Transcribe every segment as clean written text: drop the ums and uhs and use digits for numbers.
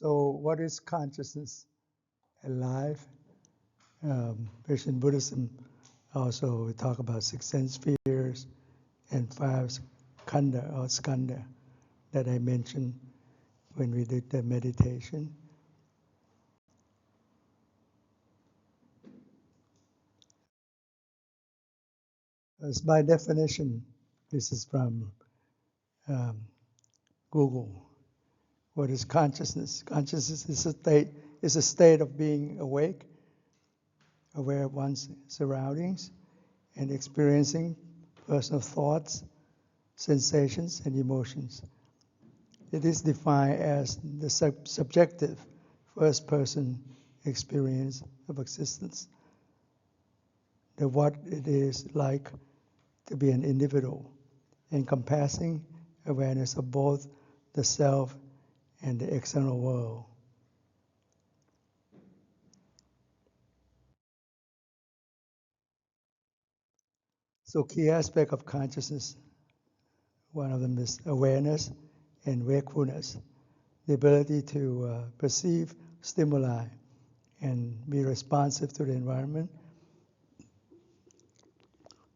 So what is consciousness and life? Christian Buddhism also we talk about 6 sense spheres and 5 Khandha or skandha that I mentioned when we did the meditation. As by definition, this is from Google. What is consciousness? Consciousness is a state of being awake, aware of one's surroundings, and experiencing personal thoughts, sensations, and emotions. It is defined as the subjective first-person experience of existence, the what it is like to be an individual, encompassing awareness of both the self and the external world. So key aspect of consciousness, one of them is awareness and wakefulness, the ability to perceive stimuli and be responsive to the environment.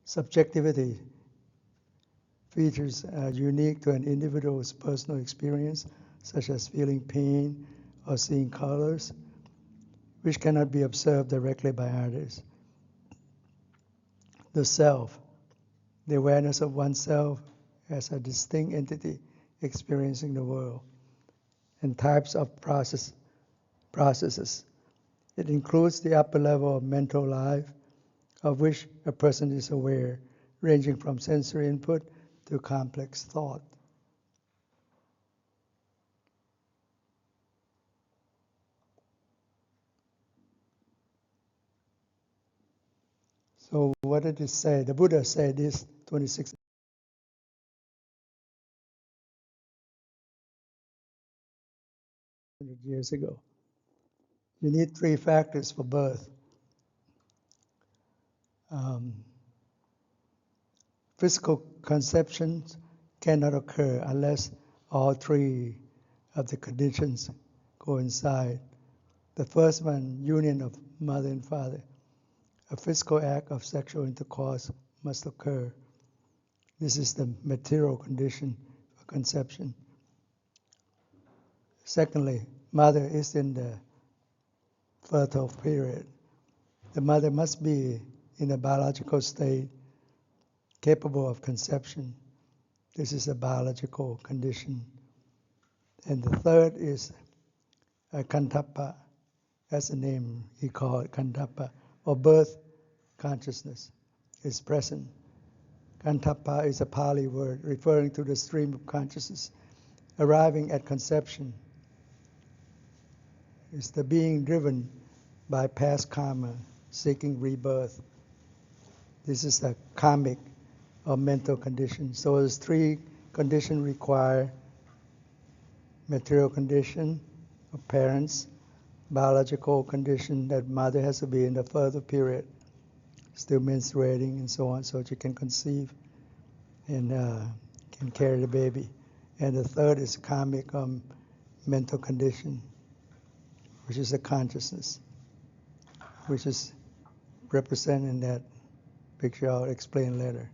Subjectivity, features unique to an individual's personal experience, such as feeling pain or seeing colors, which cannot be observed directly by others. The self, the awareness of oneself as a distinct entity experiencing the world, and types of processes. It includes the upper level of mental life, of which a person is aware, ranging from sensory input to complex thought. So what did it say? The Buddha said this 26 years ago. You need 3 factors for birth. Physical conceptions cannot occur unless all 3 of the conditions coincide. The first one, union of mother and father. A physical act of sexual intercourse must occur. This is the material condition for conception. Secondly, mother is in the fertile period. The mother must be in a biological state capable of conception. This is a biological condition. And the third is a kantappa, that's the name he called it, kantappa, or birth consciousness is present. Kantappa is a Pali word referring to the stream of consciousness arriving at conception. It's the being driven by past karma, seeking rebirth. This is a karmic or mental condition. So there's 3 conditions required: material condition of parents, biological condition that mother has to be in the fertile period, still menstruating and so on, so that you can conceive and can carry the baby. And the third is karmic mental condition, which is a consciousness, which is represented in that picture I'll explain later.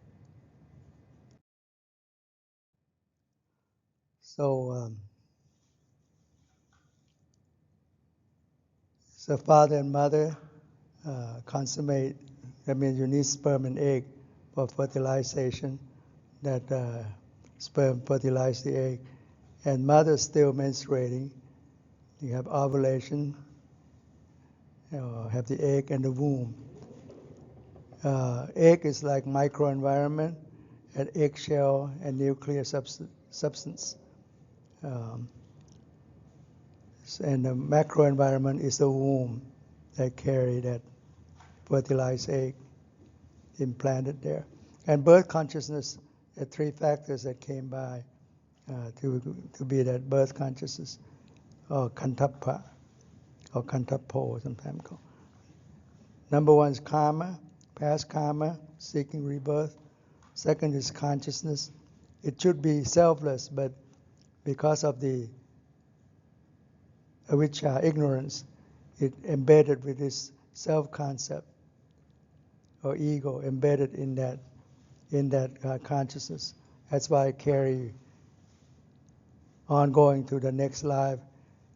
So, so father and mother consummate. That means you need sperm and egg for fertilization. That sperm fertilize the egg, and mother still menstruating. You have ovulation. Have the egg and the womb. Egg is like microenvironment, and eggshell and nuclear substance. And the macroenvironment is the womb that carry that fertilized egg implanted there. And birth consciousness, the 3 factors that came by to be that birth consciousness, or kantappa, or kantappo sometimes called. Number 1 is karma, past karma, seeking rebirth. Second is consciousness. It should be selfless, but because of the avijja, ignorance, it embedded with this self-concept or ego embedded in that consciousness. That's why I carry on going to the next life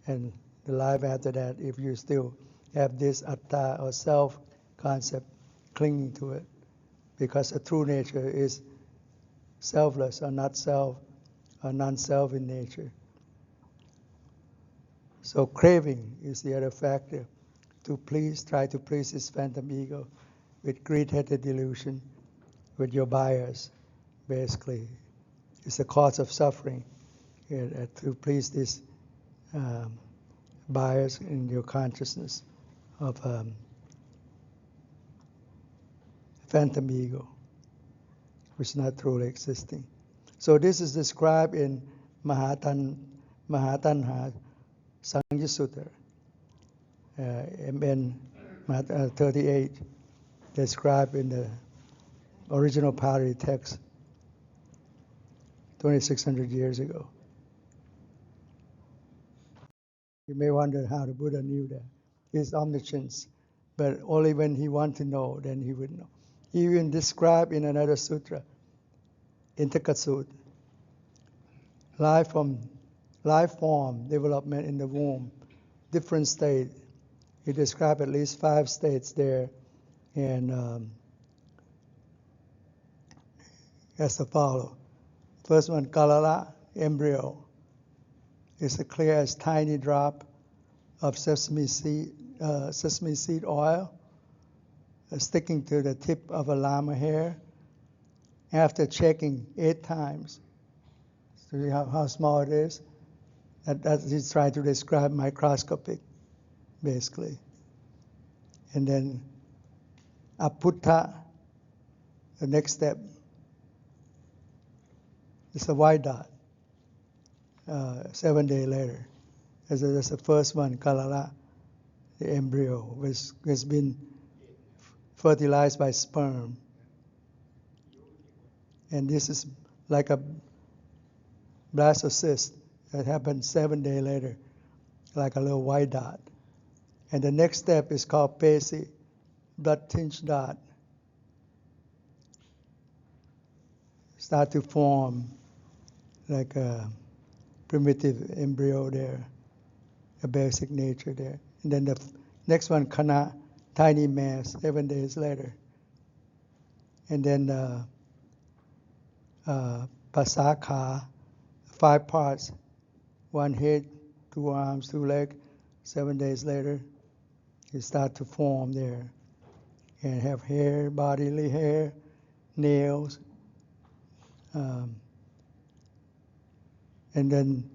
and the life after that if you still have this atta or self concept clinging to it, because the true nature is selfless or not self or non-self in nature. So craving is the other factor, to try to please this phantom ego with greed-headed delusion, with your bias, basically. It's the cause of suffering, to please this bias in your consciousness of phantom ego, which is not truly existing. So this is described in MahaTanhaSangya Sutta, MN 38, described in the original Pali text 2,600 years ago. You may wonder how the Buddha knew that. His omniscience, but only when he wanted to know, then he would know. He even described in another sutra, Intakasut, life form development in the womb, different state. He described at least 5 states there, and as the follow. First one, Galala, embryo. It's as clear as tiny drop of sesame seed oil sticking to the tip of a llama hair after checking 8 times. See how small it is? That he's trying to describe microscopic, basically. And then Uppudha, the next step, it's a white dot, 7 days later. That's the first one, Galala, the embryo, which has been fertilized by sperm. And this is like a blastocyst that happened 7 days later, like a little white dot. And the next step is called Pesi, blood-tinged dot. Start to form like a primitive embryo there, a basic nature there. And then the next one, Khana, tiny mass, 7 days later. And then Pasaka, 5 parts, 1 head, 2 arms, 2 legs. 7 days later, you start to form there and have hair, bodily hair, nails. And then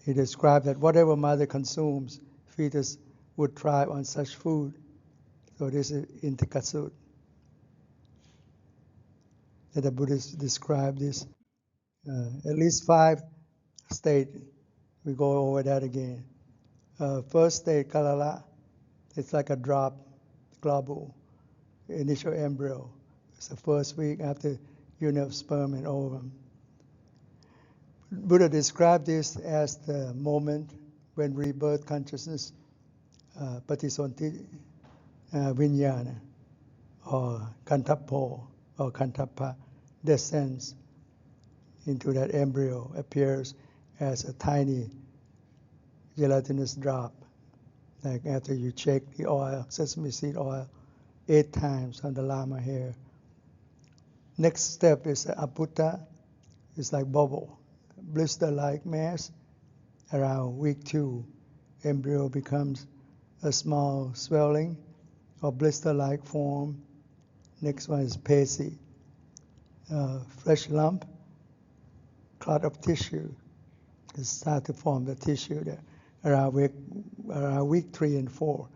he described that whatever mother consumes, fetus would thrive on such food. So this is Intakasut. That the Buddhists describe this. At least 5 states. We go over that again. First state, Galala, it's like a drop, globule, initial embryo. It's the first week after union of sperm and ovum. Buddha described this as the moment when rebirth consciousness, patisonti vinyana, or kantapo, or kantapa, descends into that embryo, appears as a tiny gelatinous drop, like after you check the oil, sesame seed oil, 8 times on the llama hair. Next step is Uppudha. It's like bubble, blister-like mass. Around week 2, embryo becomes a small swelling or blister-like form. Next one is Pesi, flesh lump, clot of tissue. It starts to form the tissue there. Around week 3 and 4,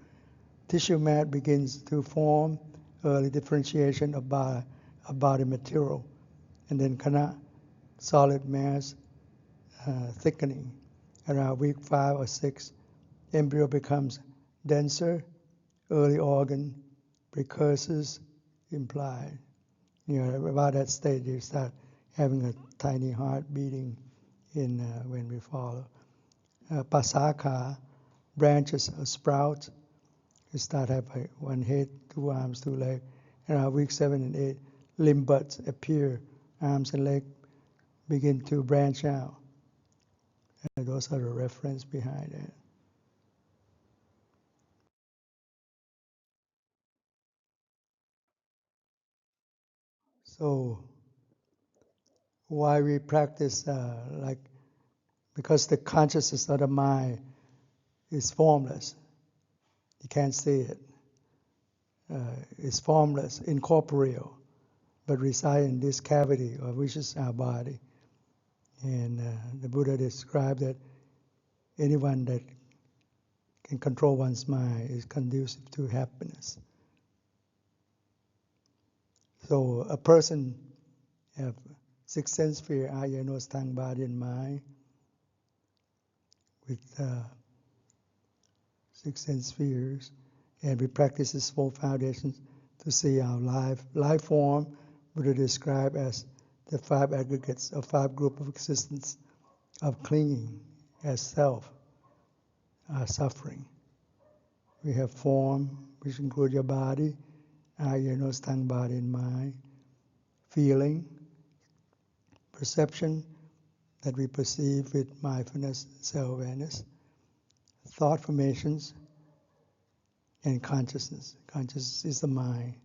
tissue mat begins to form, early differentiation of body material, and then Khana, solid mass, thickening. Around week 5 or 6, embryo becomes denser, early organ, precursors implied. About that stage, you start having a tiny heart beating when we follow. Pasaka, branches or sprouts. You start have one head, 2 arms, 2 legs. And around week 7 and 8, limb buds appear, arms and legs begin to branch out. And those are the reference behind it. So why we practice because the consciousness of the mind is formless. You can't see it. It's formless, incorporeal, but reside in this cavity, which is our body. And the Buddha described that anyone that can control one's mind is conducive to happiness. So a person have 6 sense sphere, eye, ear, nose, tongue, body, and mind, with 6 sense spheres, and we practice these 4 foundations to see our life form. Buddha described as the 5 aggregates or 5 group of existence of clinging as self, our suffering. We have form, which include your body, eye, ear, nose, tongue, body, and mind. Feeling, perception that we perceive with mindfulness, self-awareness. Thought formations, and consciousness. Consciousness is the mind.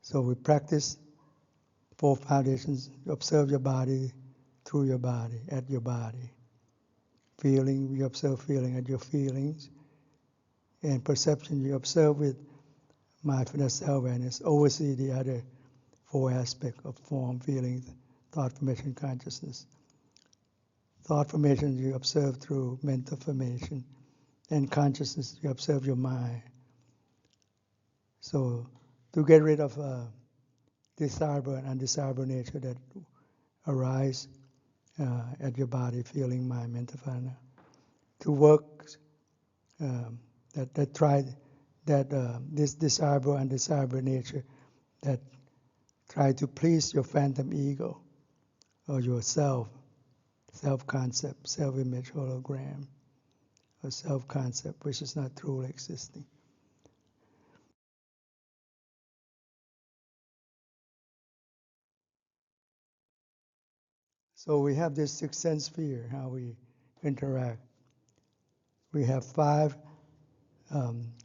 So we practice 4 foundations. Observe your body through your body, at your body. Feeling, you observe feeling at your feelings. And perception, you observe with mindfulness, self-awareness. Oversee the other 4 aspects of form, feeling, thought formation, consciousness. Thought formation, you observe through mental formation. And consciousness, you observe your mind. So to get rid of desirable and undesirable nature that arise at your body, feeling, mind, mental, phenomena. To work this desirable and undesirable nature that try to please your phantom ego or your self-concept, self-image, hologram, or self-concept which is not truly existing. So we have this 6 sense sphere, how we interact. We have 5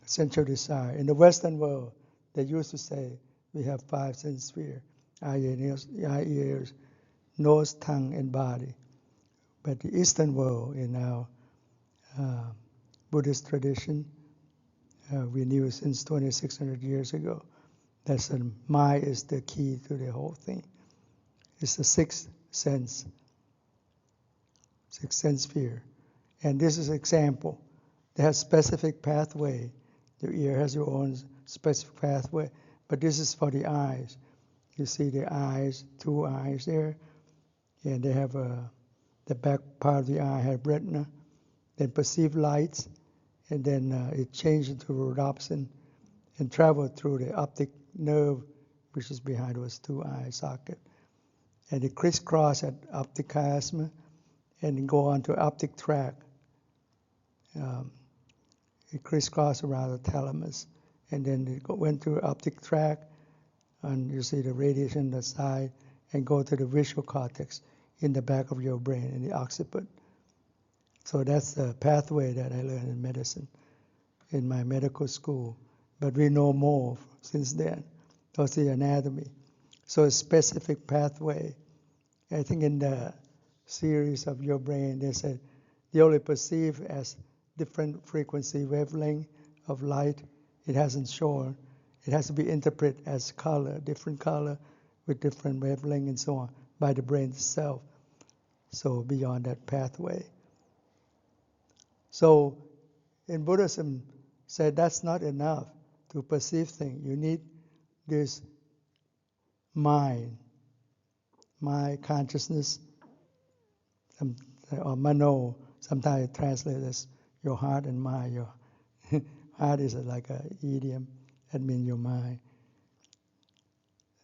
sensual desire. In the Western world, they used to say we have 5 sense sphere: eye, ears, nose, tongue, and body. But the Eastern world, in our Buddhist tradition, we knew since 2,600 years ago that the mind is the key to the whole thing. It's the 6th sense sphere. And this is an example. They have specific pathway. The ear has your own specific pathway, but this is for the eyes. You see the eyes, 2 eyes there, and they have the back part of the eye have retina, then perceive lights, and then it changes into rhodopsin and travel through the optic nerve, which is behind those 2 eye socket. And it crisscross at optic chiasma and go on to optic tract. It crisscrossed around the thalamus, and then it went through optic tract, and you see the radiation on the side, and go to the visual cortex in the back of your brain, in the occiput. So that's the pathway that I learned in medicine, in my medical school. But we know more since then. That's the anatomy. So a specific pathway. I think in the series of your brain, they said they only perceive as different frequency wavelength of light. It hasn't shown. It has to be interpreted as color, different color with different wavelength and so on by the brain itself. So beyond that pathway. So in Buddhism, said that's not enough to perceive things. You need this mind consciousness, or mano. Sometimes it translates as your heart and mind. Your heart is like an idiom. That means your mind,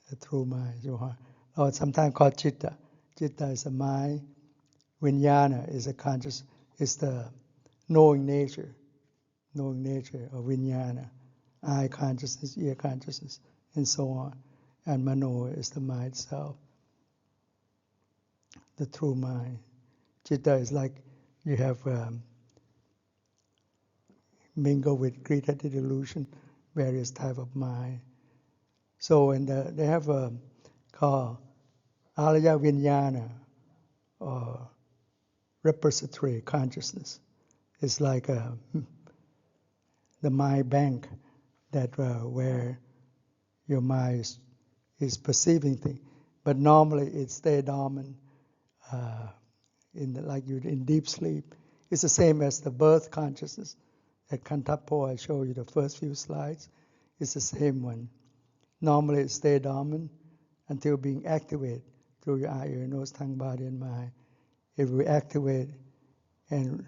the true mind, your heart. Or sometimes called citta. Citta is a mind. Vijnana is a conscious, is the knowing nature knowing nature, or vinyana, eye consciousness, ear consciousness, and so on. And mano is the mind itself, the true mind. Chitta is like you have mingled with greater delusion, various type of mind. So and they have called alaya vinyana, or repository consciousness. It's like the mind bank that where your mind is perceiving things, but normally it stays dormant like you're in deep sleep. It's the same as the birth consciousness at Khandha I showed you the first few slides. It's the same one. Normally it stays dormant until being activated through your eye, ear, nose, tongue, body, and mind. It will activate, and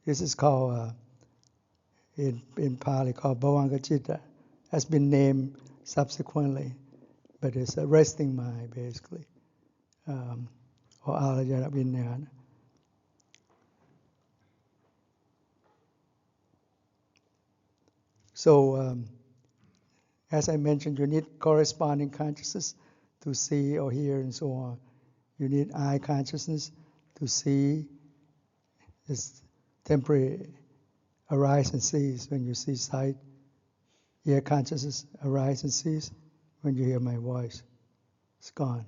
this is called in Pali called Bhavanga Chitta. Has been named subsequently, but it's a resting mind basically, or alaya vinyana. So, as I mentioned, you need corresponding consciousness to see or hear and so on. You need eye consciousness to see. This temporary arise and cease when you see sight. Ear consciousness arise and cease when you hear my voice. It's gone.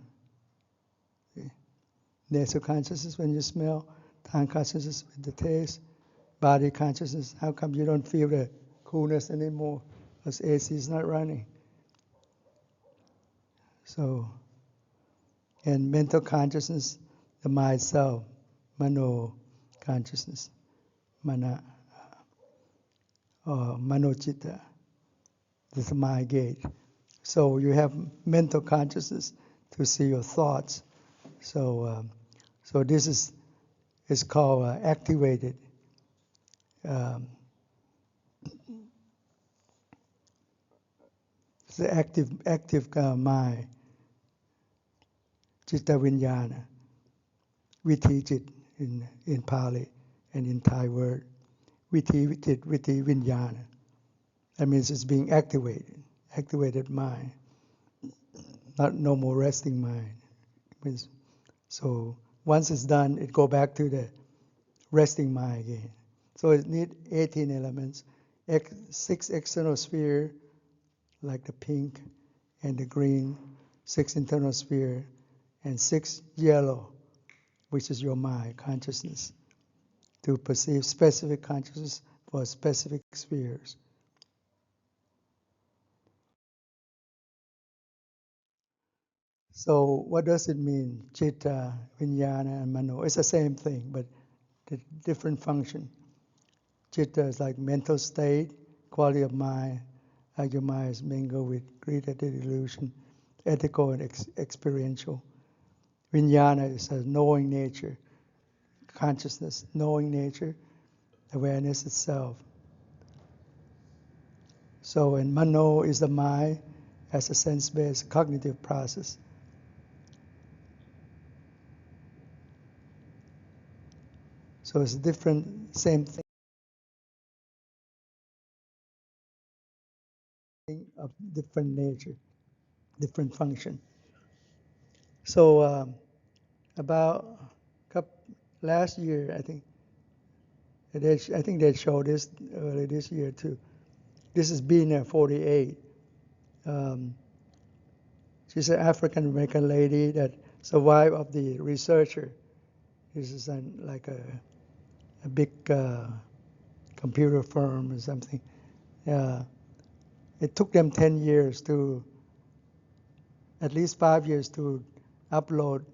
See? Nasal consciousness when you smell. Tongue consciousness with the taste. Body consciousness. How come you don't feel the coolness anymore? Because AC is not running. So, and mental consciousness, the mind self, mano consciousness, mana, or manochitta, this is mind gate. So you have mental consciousness to see your thoughts. So, so this is called activated. It's the active mind, chitta vinyana. We teach it in Pali and in Thai word. We teach it viti vinyana. That means it's being activated mind, not no more resting mind. It means, so once it's done, it go back to the resting mind again. So it needs 18 elements, 6 external sphere, like the pink and the green, 6 internal sphere, and 6 yellow, which is your mind, consciousness, to perceive specific consciousness for specific spheres. So what does it mean, chitta, vinyana, and mano? It's the same thing, but the different function. Chitta is like mental state, quality of mind, how your mind is mingled with greater delusion, ethical and experiential. Vinyana is a knowing nature, consciousness, knowing nature, awareness itself. So, and mano is the mind as a sense-based cognitive process. So it's different, same thing of different nature, different function. So about last year, I think they showed this early this year too. This is Bina 48. She's an African American lady that survived of the researcher. This is like a big computer firm or something. It took them 10 years to, at least 5 years to upload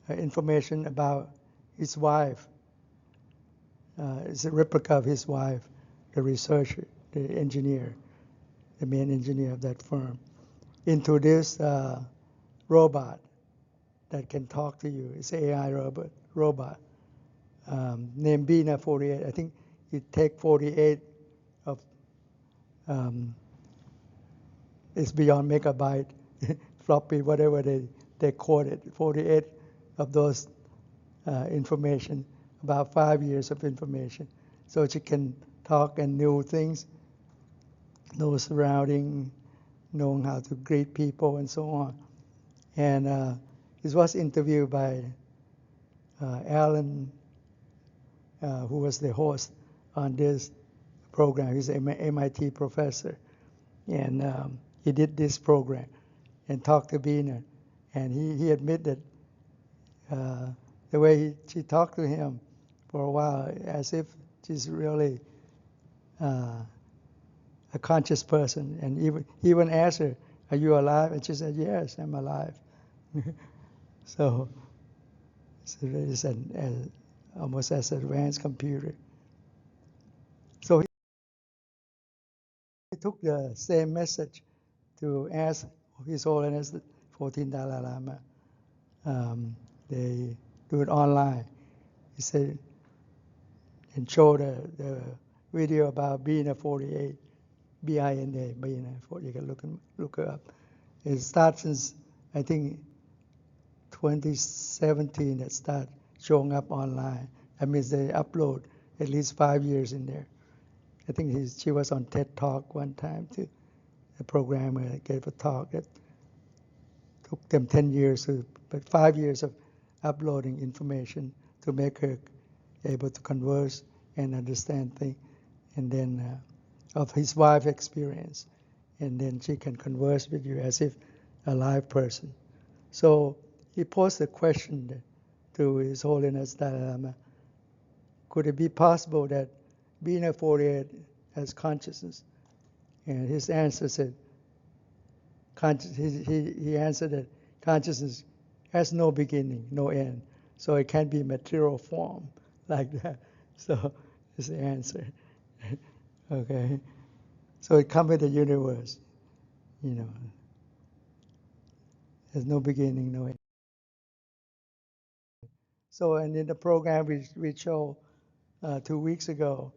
information about his wife. It's a replica of his wife, the researcher, the engineer, the main engineer of that firm, into this robot that can talk to you. It's an AI robot named Bina 48. I think it take 48 of, it's beyond megabyte, floppy, whatever they call it, 48 of those information, about 5 years of information. so she can talk and know things, know surrounding, knowing how to greet people and so on. And he was interviewed by Alan, who was the host on this program. He's an MIT professor, and he did this program and talked to Bina, and he admitted the way she talked to him for a while, as if she's really a conscious person, and he even asked her, "Are you alive?" And she said, "Yes, I'm alive." So it's almost as an advanced computer. So he took the same message to ask His Holiness the 14th Dalai Lama. They do it online. He said, and showed the video about Bina 48, BINA, Bina 48. You can look it up. It starts since, I think, 2017 that start showing up online. That means they upload at least 5 years in there. I think she was on TED Talk one time too. The programmer gave a talk that took them 10 years, but 5 years of uploading information to make her able to converse and understand things, and then of his wife's experience, and then she can converse with you as if a live person. So he posed a question to His Holiness Dalai Lama: could it be possible that being a 48 has consciousness? And his answer said, he answered that consciousness has no beginning, no end, so it can't be material form like that. So is the answer. Okay, so it comes with the universe, there's no beginning, no end. So, and in the program we show 2 weeks ago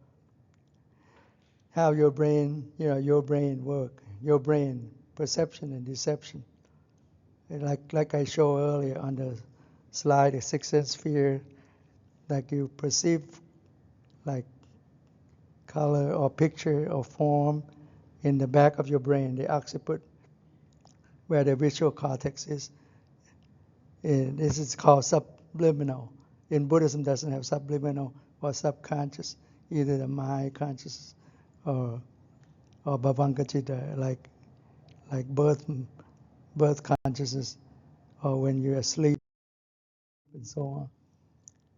how your brain work, your brain perception and deception. And like I showed earlier on the slide, the sixth sense sphere, like you perceive like color or picture or form in the back of your brain, the occiput, where the visual cortex is. And this is called subliminal. In Buddhism, doesn't have subliminal or subconscious, either the mind consciousness or bhavanka-citta, like birth consciousness, or when you're asleep, and so on.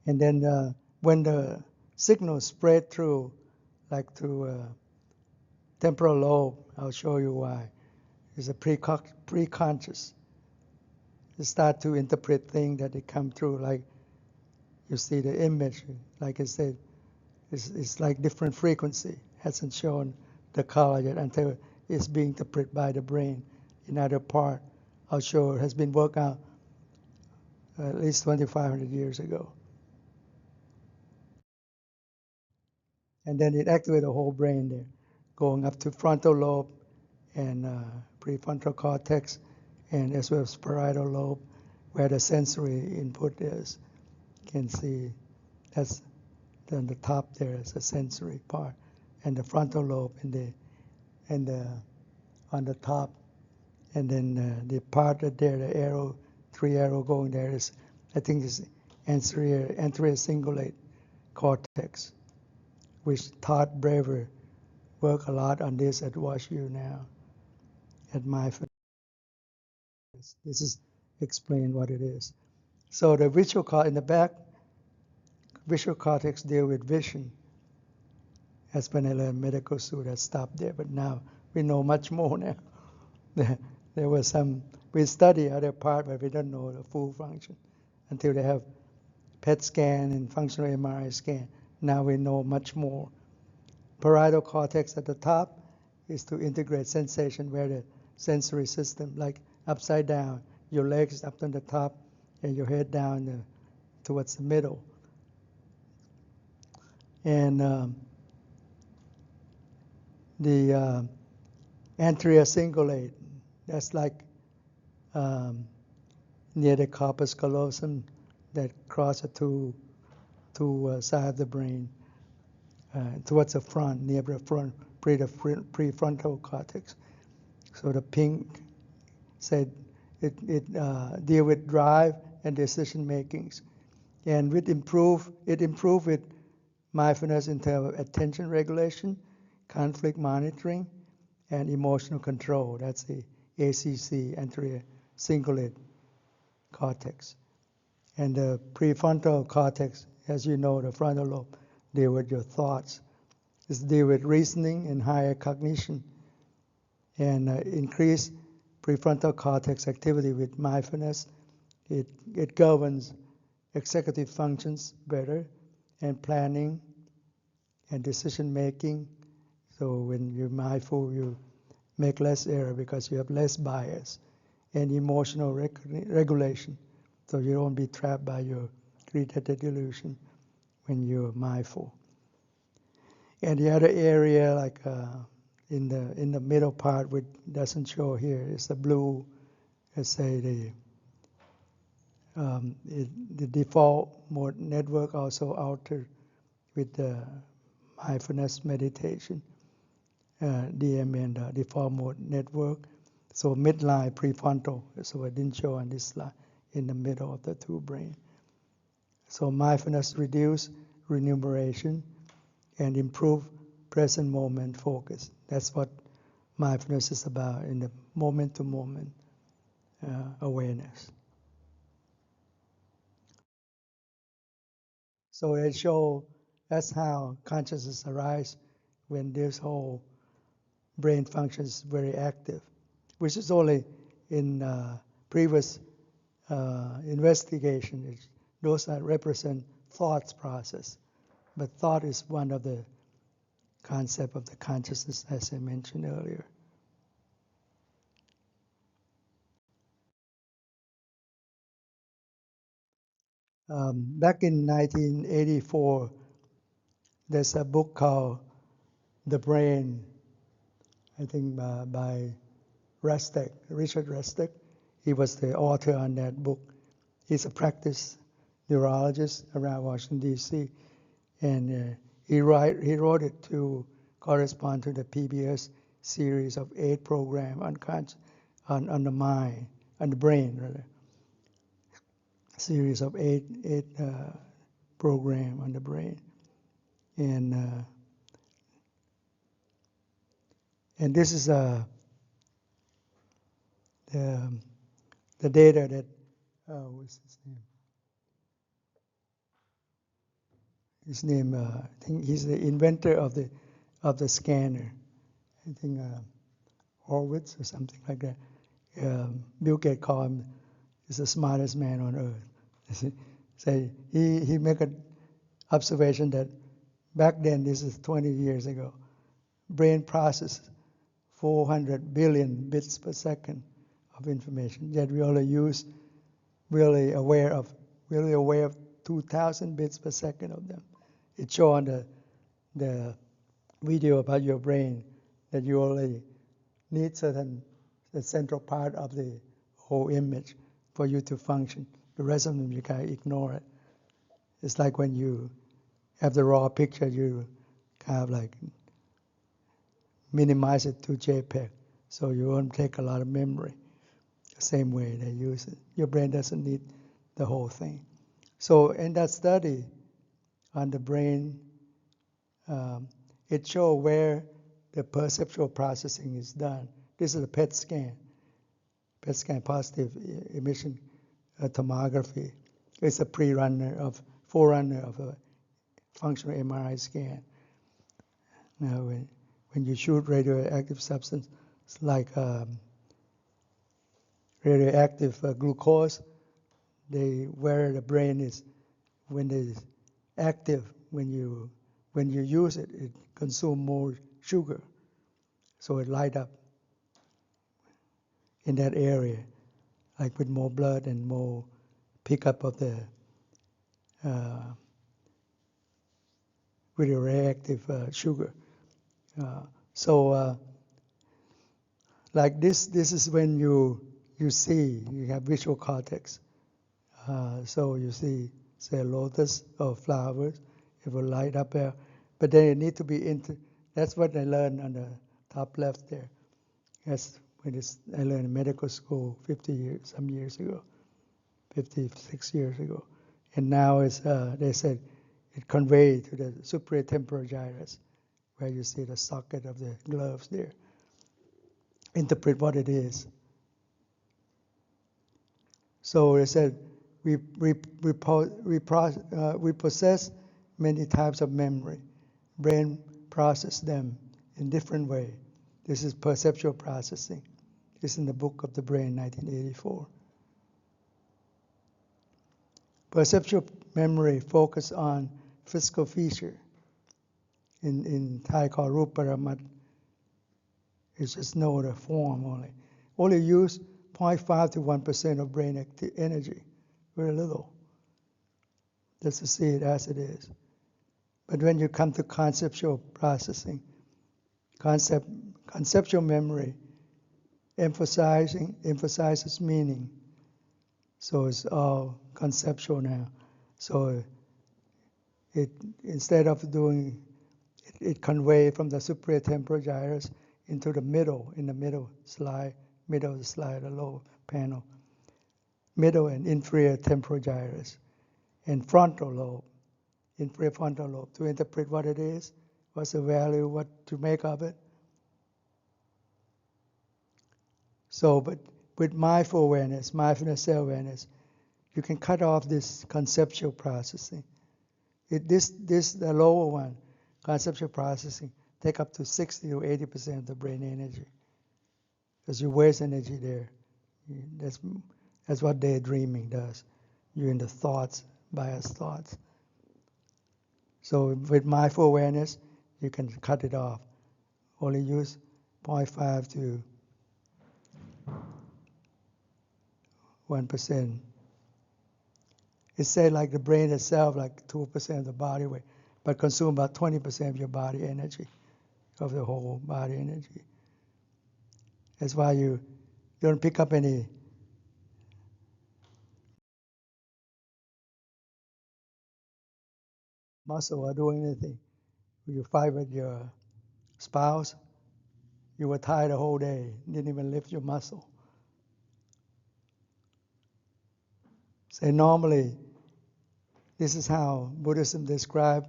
And then when the signals spread through, like through temporal lobe, I'll show you why. It's a pre-conscious. You start to interpret things that they come through, like you see the image, like I said, it's like different frequency. Hasn't shown the color yet until it's being interpreted by the brain. In other part, I'll show it has been worked out at least 2,500 years ago. And then it activates the whole brain there, going up to frontal lobe and prefrontal cortex, and as well as parietal lobe, where the sensory input is. You can see that's on the top there is a sensory part, and the frontal lobe on the top, and then the part that there, the arrow, 3 arrow going there is, I think is anterior cingulate cortex, which Todd Brewer work a lot on this at WashU now, at my. This is explain what it is. So the visual cortex in the back, visual cortex deal with vision. That's when I learned medical school, that stopped there, but now we know much more now. There was we study other part, but we don't know the full function until they have PET scan and functional MRI scan. Now we know much more. Parietal cortex at the top is to integrate sensation, where the sensory system, like upside down, your legs up on the top and your head down towards the middle. And the anterior cingulate, that's like near the corpus callosum that cross the two sides of the brain. towards the front, near the front, prefrontal cortex. So the pink said it deal with drive and decision makings, and it improved with mindfulness in terms of attention regulation, conflict monitoring, and emotional control. That's the ACC, anterior cingulate cortex. And the prefrontal cortex, as you know, the frontal lobe, deal with your thoughts. It's deal with reasoning and higher cognition. And increased prefrontal cortex activity with mindfulness, it governs executive functions better, and planning and decision making. So when you're mindful, you make less error because you have less bias, and emotional regulation. So you don't be trapped by your greed delusion when you're mindful. And the other area, like in the middle part, which doesn't show here, is the blue. Let's say the default mode network also altered with the mindfulness meditation, DMN, the default mode network. So midline prefrontal, so I didn't show on this slide, in the middle of the two brain. So mindfulness reduce remuneration and improve present moment focus. That's what mindfulness is about, in the moment-to-moment awareness. So they show that's how consciousness arises when this whole brain function is very active, which is only in previous investigation. Those that represent thoughts process. But thought is one of the concept of the consciousness, as I mentioned earlier. Back in 1984, there's a book called The Brain, I think by Richard Restek. He was the author on that book. He's a practice neurologist around Washington, D.C., and he wrote it to correspond to the PBS series of 8 programs on the mind, on the brain, rather. Series of 8 program on the brain, and this is the data that what's his name? His name, I think he's the inventor of the scanner. I think Horowitz or something like that. Bill Gates called him is the smartest man on earth. So he make an observation that back then, this is 20 years ago, brain processed 400 billion bits per second of information. Yet we only use really aware of 2,000 bits per second of them. It shows on the video about your brain that you only need the central part of the whole image for you to function. The rest of them you can ignore it. It's like when you have the raw picture, you kind of like minimize it to JPEG, so you won't take a lot of memory. The same way they use it. Your brain doesn't need the whole thing. So in that study on the brain, it showed where the perceptual processing is done. This is a PET scan positive emission tomography. It's a forerunner of a functional MRI scan. Now, when you shoot radioactive substance, it's like radioactive glucose, where the brain is, when it's active, when you use it, it consumes more sugar, so it light up in that area, like with more blood and more pickup of the radioactive sugar. Like this is when you see, you have visual cortex. So you see, say, a lotus or flowers, it will light up there. But then it need to be that's what I learned on the top left there. That's when I learned in medical school 50 years, some years ago, 56 years ago. And now they said it conveyed to the superior temporal gyrus, where you see the socket of the gloves there. Interpret what it is. So they said we possess many types of memory. Brain process them in different way. This is perceptual processing. This is in the Book of the Brain, 1984. Perceptual memory focus on physical feature. In Thai called Ruparamat. It's just know the form only. Only use 0.5 to 1% of brain energy. Very little. Just to see it as it is. But when you come to conceptual processing, conceptual memory emphasizes meaning. So it's all conceptual now. So it instead of doing it convey from the superior temporal gyrus into the middle, in the middle of the slide, the lower panel, middle and inferior temporal gyrus, and frontal lobe, inferior frontal lobe, to interpret what it is, what's the value, what to make of it. So, but with mindful awareness, mindfulness self-awareness, you can cut off this conceptual processing. The lower one, conceptual processing, take up to 60 to 80% of the brain energy. Because you waste energy there. That's what daydreaming does. You're in the thoughts, biased thoughts. So with mindful awareness, you can cut it off. Only use 0.5 to 1%. It's said like the brain itself, like 2% of the body weight, but consume about 20% of your body energy, of the whole body energy. That's why you don't pick up any muscle or do anything. When you fight with your spouse, you were tired the whole day, didn't even lift your muscle. So normally, this is how Buddhism described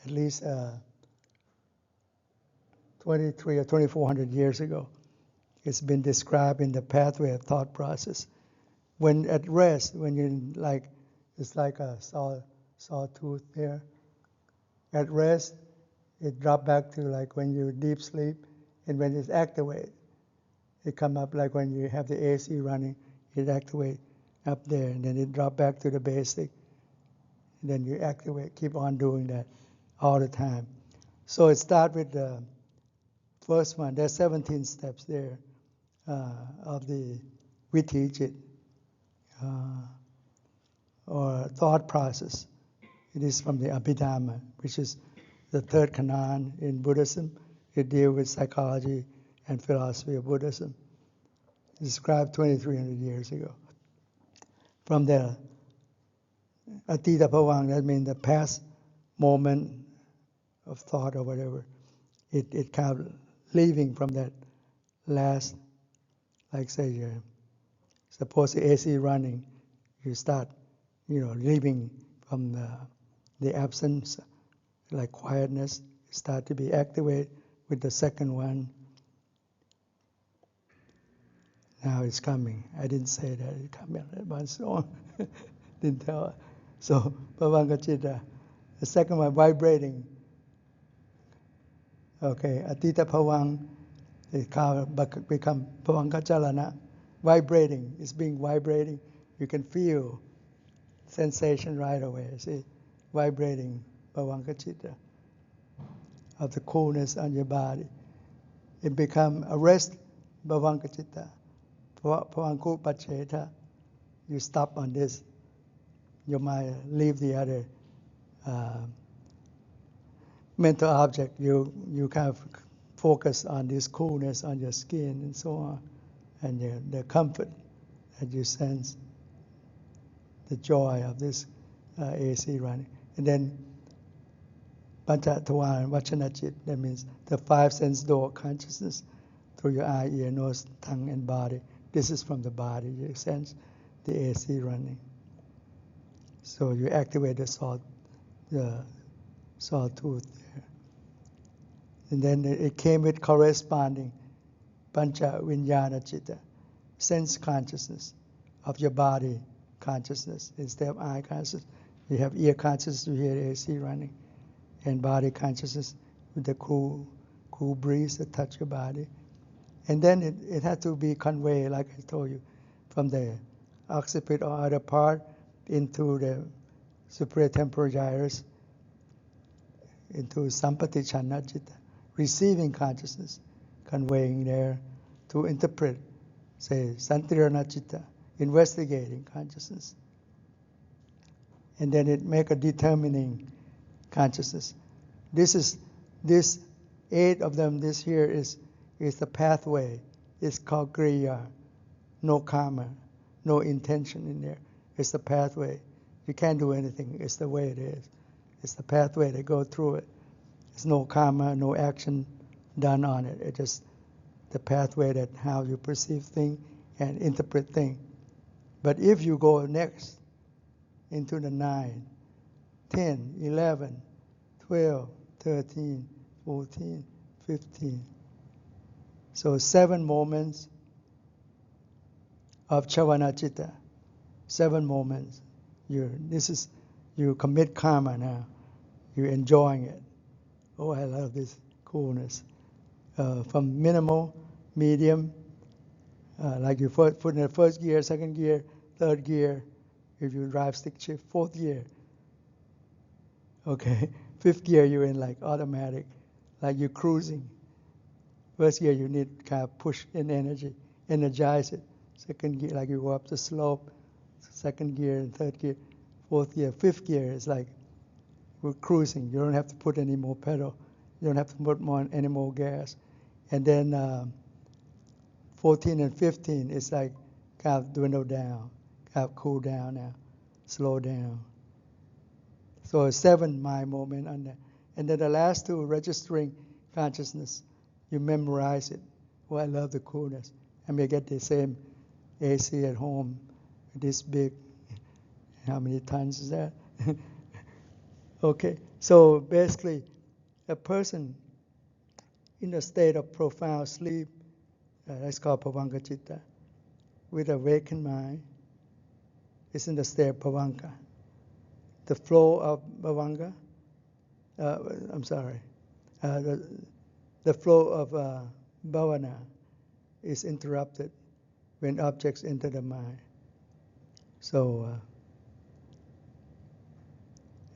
at least 23 or 2400 years ago. It's been described in the pathway of thought process. When at rest, when you it's like a sawtooth there. At rest, it drop back to like when you deep sleep, and when it's activated, it come up like when you have the AC running, it activate up there, and then it drop back to the basic. And then you activate, keep on doing that all the time. So it starts with the first one. There's 17 steps there of the Vittijit, or thought process. It is from the Abhidhamma, which is the third canon in Buddhism. It deals with psychology and philosophy of Buddhism. Described 2,300 years ago. From the Atita Bhavang, that means the past moment of thought or whatever, it kind of leaving from that last, like say, suppose the AC running, you start, leaving from the absence, like quietness, start to be activated with the second one. Now it's coming. I didn't say that it's coming at once. Didn't tell. So Bhavangachita, the second one, vibrating. Okay, Atita Bhavang, it become Bhavangachalana, vibrating. It's being vibrating. You can feel sensation right away. See, vibrating Bhavangachita of the coolness on your body. It become a rest Bhavangachita. Bhavanku Pacheta. You stop on this. You might leave the other mental object. You kind of focus on this coolness on your skin and so on, and the comfort that you sense, the joy of this AC running. And then Pancha Tawara Vachanachit, that means the five sense door consciousness through your eye, ear, nose, tongue, and body. This is from the body. You sense the AC running. So you activate the sawtooth there. And then it came with corresponding Pancha Vinyana Chitta, sense consciousness of your body consciousness. Instead of eye consciousness, you have ear consciousness, you hear the AC running, and body consciousness with the cool breeze that touch your body. And then it had to be conveyed, like I told you, from the occiput or other part into the superior temporal gyrus, into Sampati Channa Chitta, receiving consciousness, conveying there to interpret, say, Santirana Chitta, investigating consciousness. And then it make a determining consciousness. This 8 of them, this here is the pathway. It's called Kriya, no karma, no intention in there. It's the pathway. You can't do anything. It's the way it is. It's the pathway to go through it. There's no karma, no action done on it. It's just the pathway that how you perceive things and interpret things. But if you go next into the 9, 10, 11, 12, 13, 14, 15. So 7 moments of Chavanachita. 7 moments. You commit karma now. You're enjoying it. Oh, I love this coolness. From minimal, medium, like you put in the first gear, second gear, third gear, if you drive stick shift, 4th gear. Okay, 5th gear you're in like automatic, like you're cruising. First gear you need kind of push in energy, energize it. Second gear, like you go up the slope. Second gear and third gear, 4th gear, 5th gear is like we're cruising. You don't have to put any more pedal. You don't have to put any more gas. And then 14 and 15 is like kind of dwindle down, kind of cool down now, slow down. So a 7 mind moment on that. And then the last 2, registering consciousness, you memorize it. Oh, I love the coolness. I may get the same AC at home, this big. How many tons is that? Okay, so basically, a person in a state of profound sleep, that's called Bhavanka Chitta, with awakened mind, is in the state of Bhavanka. The flow of Bhavanka, the flow of Bhavana is interrupted when objects enter the mind. So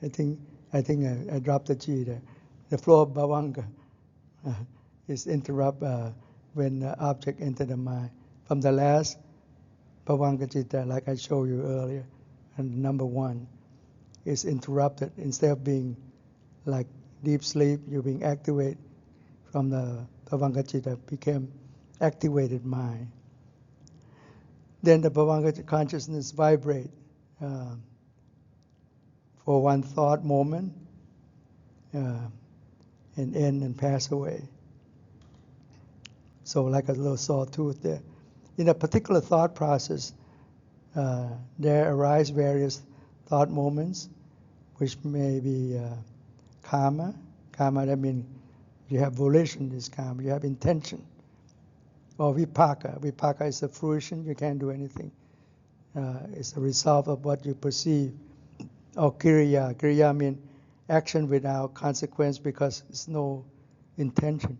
I think I dropped the G there. The flow of Bhavanka is interrupted when object enter the mind. From the last Bhavanka Chitta, like I showed you earlier, and number 1 is interrupted. Instead of being like deep sleep, you're being activated from the Bhavanka Chitta, became activated mind. Then the Bhavanka consciousness vibrate for one thought moment and end and pass away. So like a little sawtooth there. In a particular thought process, there arise various thought moments, which may be karma. Karma, that means you have volition, is karma. You have intention. Or vipaka. Vipaka is a fruition. You can't do anything. It's a result of what you perceive. Or kriya. Kriya means action without consequence because there's no intention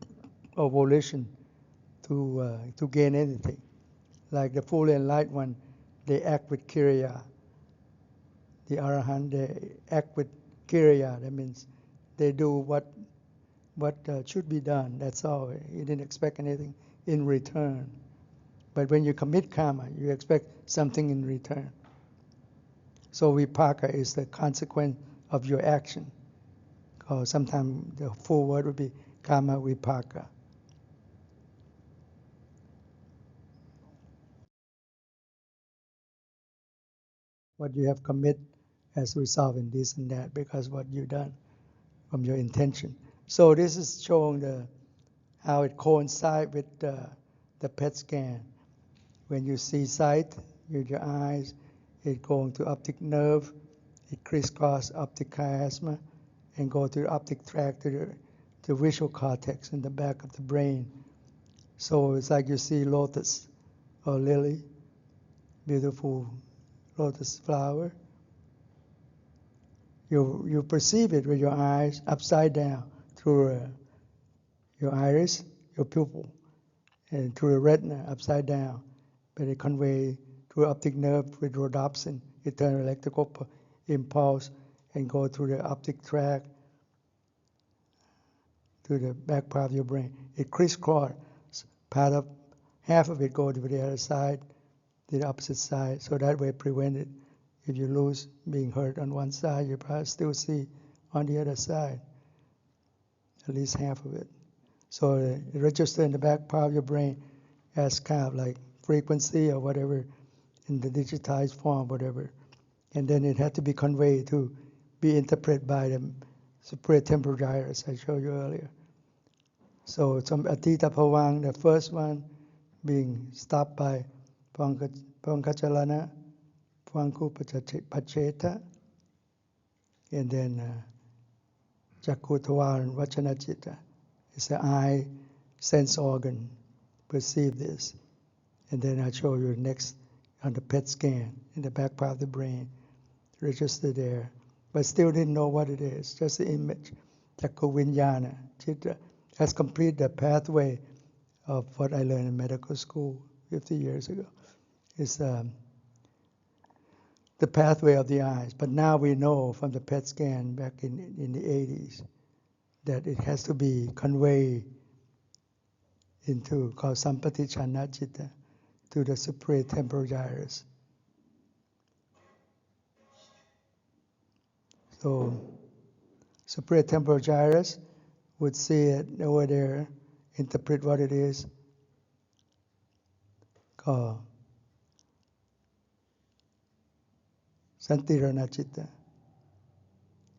or volition to gain anything. Like the fully enlightened one, they act with kriya. The arahant, they act with kriya. That means they do what should be done. That's all. You didn't expect anything in return. But when you commit karma, you expect something in return. So vipaka is the consequence of your action. Or sometimes the full word would be karma vipaka. What you have commit as result in this and that because what you've done. from your intention. So this is showing how it coincides with the PET scan. When you see sight with your eyes, it going to optic nerve, it crisscross optic chiasma, and go to the optic tract to the visual cortex in the back of the brain. So it's like you see lotus or lily, beautiful lotus flower. You perceive it with your eyes upside down through your iris, your pupil, and through the retina upside down. But it conveys through optic nerve with rhodopsin, internal electrical impulse, and go through the optic tract to the back part of your brain. It crisscross. Half of it goes to the other side, the opposite side, so that way prevent it. If you lose being hurt on one side, you probably still see on the other side, at least half of it. So it registers in the back part of your brain as kind of like frequency or whatever in the digitized form, whatever. And then it had to be conveyed to be interpreted by the superior temporal gyrus I showed you earlier. So some Atita Pawang, the first one being stopped by Pankachalana, Pwanku Pacheta, and then Jakutawar and Vachanachita. It's the eye sense organ, perceive this. And then I show you next on the PET scan in the back part of the brain, register there. But still didn't know what it is, just the image. Jakku Vinyana, Chitra, has completed the pathway of what I learned in medical school 50 years ago. It's the pathway of the eyes. But now we know from the PET scan back in the 80s that it has to be conveyed into, called Sampatichana Chitta, to the superior temporal gyrus. So, superior temporal gyrus would see it over there, interpret what it is, called Santirana Chitta.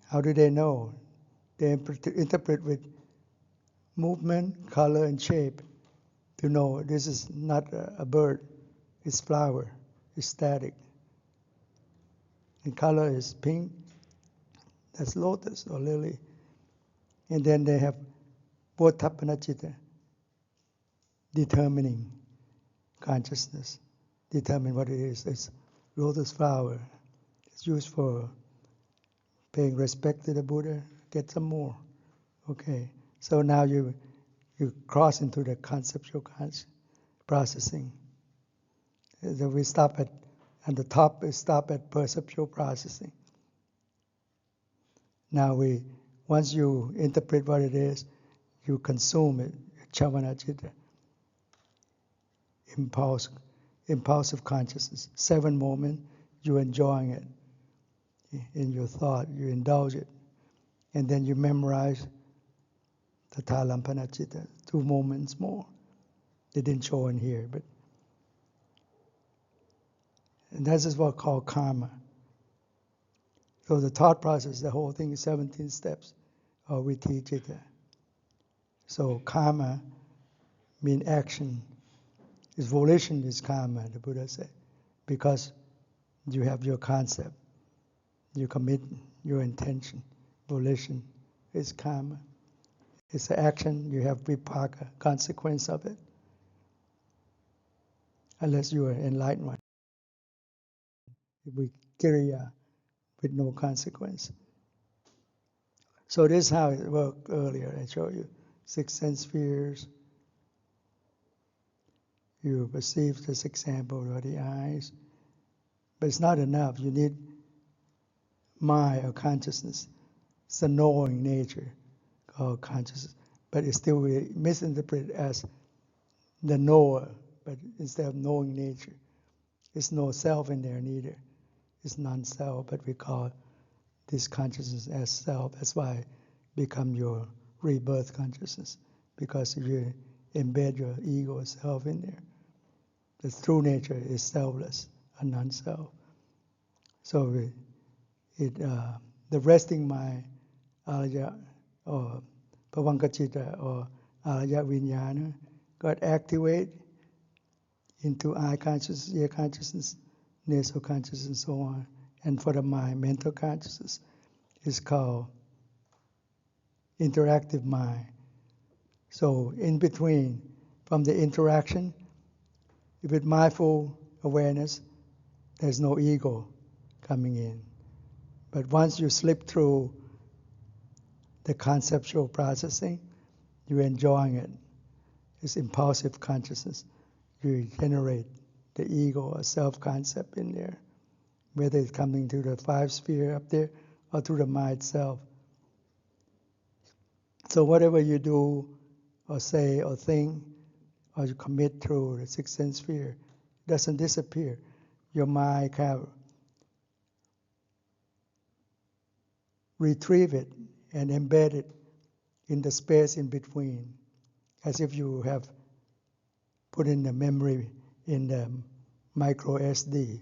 How do they know? They interpret with movement, color, and shape to know this is not a bird, it's flower, it's static. And color is pink, that's lotus or lily. And then they have Bodhapana Chitta, determining consciousness, determine what it is. It's lotus flower. It's used for paying respect to the Buddha, get some more. Okay, so now you cross into the conceptual processing. So we stop at the top, we stop at perceptual processing. Now once you interpret what it is, you consume it, Chavana Chitta, impulsive consciousness. 7 moments, you're enjoying it in your thought, you indulge it. And then you memorize the Talampana Chitta, 2 moments more. They didn't show in here, but and that is what's called karma. So the thought process, the whole thing is 17 steps of Viti Chitta. So karma means action. Its volition is karma, the Buddha said, because you have your concept, you commit your intention. Volition is karma. It's the action, you have vipaka, consequence of it. Unless you are enlightened one. We kiriya with no consequence. So this is how it worked earlier. I showed you 6 sense spheres. You perceive this example with the eyes. But it's not enough. You need mind or consciousness. It's a knowing nature called consciousness. But it's still misinterpreted as the knower, but instead of knowing nature. There's no self in there neither. It's non-self, but we call this consciousness as self. That's why it becomes your rebirth consciousness, because you embed your ego self in there. The true nature is selfless, a non-self. So the resting mind, or Pavankachita or Araya Vinyana got activate into eye consciousness, ear consciousness, nasal consciousness, and so on. And for the mind, mental consciousness is called interactive mind. So in between, from the interaction, with mindful awareness, there's no ego coming in. But once you slip through the conceptual processing, you're enjoying it. It's impulsive consciousness. You generate the ego or self-concept in there, whether it's coming through the five sphere up there or through the mind itself. So whatever you do or say or think or you commit through the sixth sense sphere doesn't disappear. Your mind can retrieve it and embed it in the space in between, as if you have put in the memory in the micro SD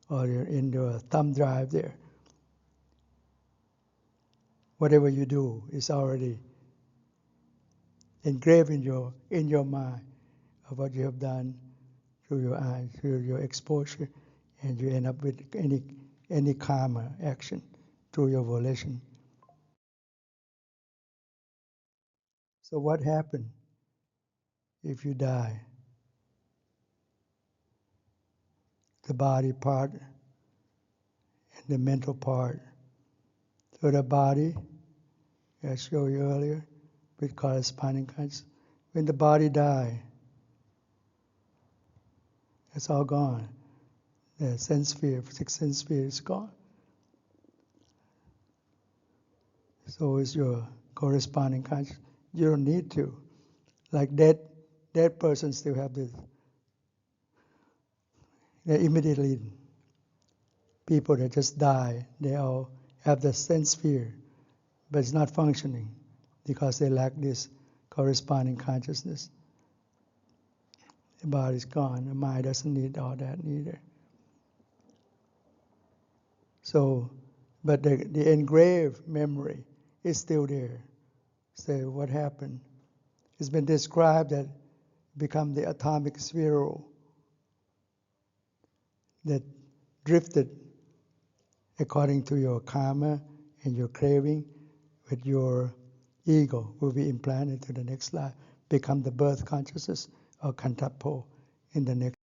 or in your thumb drive there. Whatever you do is already engraved in your mind of what you have done through your eyes, through your exposure, and you end up with any karma action through your volition. So what happened if you die? The body part and the mental part. So the body, I showed you earlier, with corresponding consciousness. When the body dies, it's all gone. The sense sphere, sixth sense sphere is gone. So is your corresponding consciousness. You don't need to. Like dead persons still have this. Immediately, people that just die, they all have the sense sphere, but it's not functioning because they lack this corresponding consciousness. The body's gone. The mind doesn't need all that neither. So, but the engraved memory is still there. So what happened? It's been described that become the atomic spheral that drifted according to your karma and your craving with your ego will be implanted to the next life, become the birth consciousness or Khandha in the next